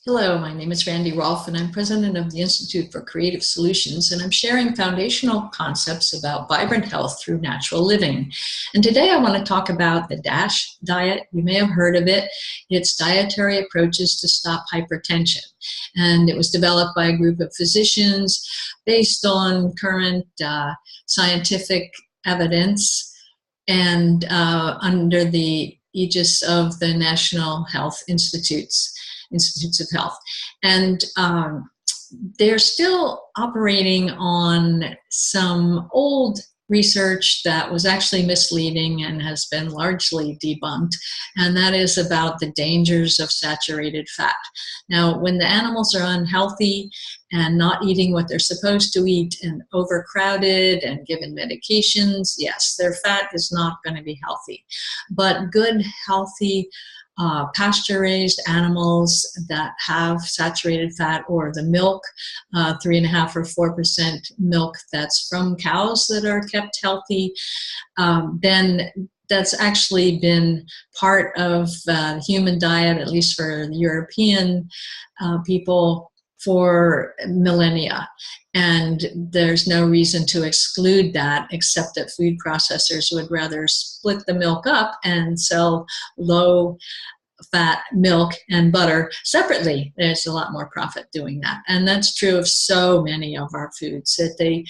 Hello, my name is Randy Rolfe, and I'm president of the Institute for Creative Solutions, and I'm sharing foundational concepts about vibrant health through natural living. And today I want to talk about the DASH diet. You may have heard of it. It's dietary approaches to stop hypertension. And it was developed by a group of physicians based on current scientific evidence and under the aegis of the National Health Institutes of Health. And they're still operating on some old research that was actually misleading and has been largely debunked, and that is about the dangers of saturated fat. Now, when the animals are unhealthy and not eating what they're supposed to eat and overcrowded and given medications, yes, their fat is not going to be healthy. But good, healthy pasture-raised animals that have saturated fat, or the milk, 3.5 or 4% milk that's from cows that are kept healthy, then that's actually been part of the human diet, at least for the European people, for millennia. And there's no reason to exclude that, except that food processors would rather split the milk up and sell low fat milk and butter separately. There's a lot more profit doing that. And that's true of so many of our foods, that they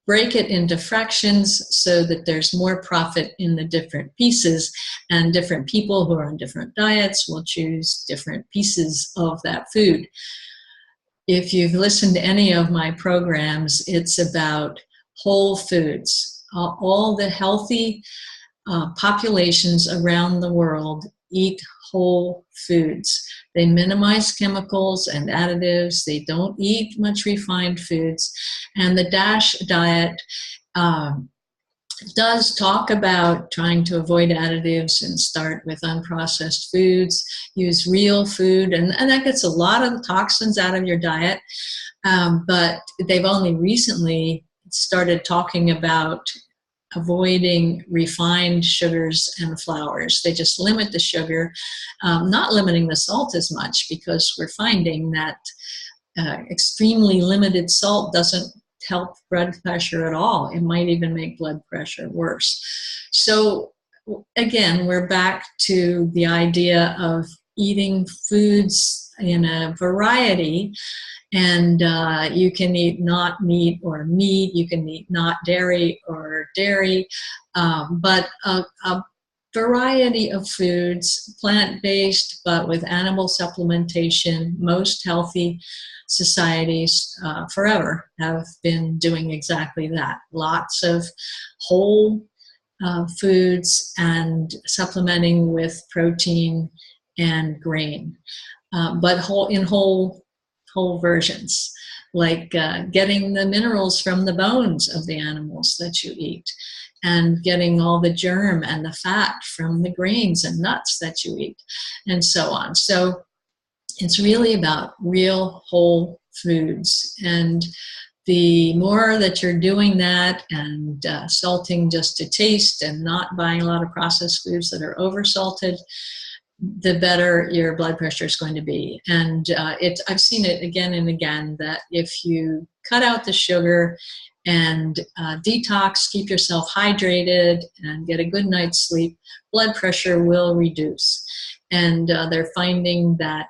break it into fractions so that there's more profit in the different pieces, and different people who are on different diets will choose different pieces of that food. If you've listened to any of my programs, it's about whole foods. All the healthy populations around the world eat whole foods. They minimize chemicals and additives. They don't eat much refined foods. And the DASH diet does talk about trying to avoid additives and start with unprocessed foods, use real food, and that gets a lot of the toxins out of your diet. But they've only recently started talking about avoiding refined sugars and flours. They just limit the sugar, not limiting the salt as much, because we're finding that extremely limited salt doesn't help blood pressure at all. It might even make blood pressure worse. So again, we're back to the idea of eating foods in a variety. And you can eat not meat or meat, you can eat not dairy or dairy, but a variety of foods, plant-based, but with animal supplementation. Most healthy societies forever have been doing exactly that. Lots of whole foods and supplementing with protein and grain, but whole versions, like getting the minerals from the bones of the animals that you eat, and getting all the germ and the fat from the grains and nuts that you eat, and so on. So it's really about real whole foods. And the more that you're doing that, and salting just to taste and not buying a lot of processed foods that are oversalted, the better your blood pressure is going to be. And I've seen it again and again, that if you cut out the sugar and detox, keep yourself hydrated, and get a good night's sleep, blood pressure will reduce. And they're finding that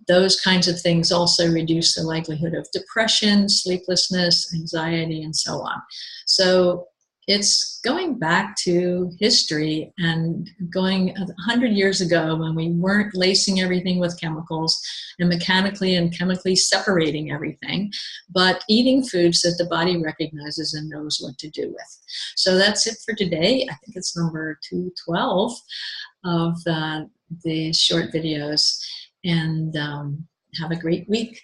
those kinds of things also reduce the likelihood of depression, sleeplessness, anxiety, and so on. So it's going back to history, and going 100 years ago, when we weren't lacing everything with chemicals and mechanically and chemically separating everything, but eating foods that the body recognizes and knows what to do with. So that's it for today. I think it's number 212 of the short videos, and have a great week.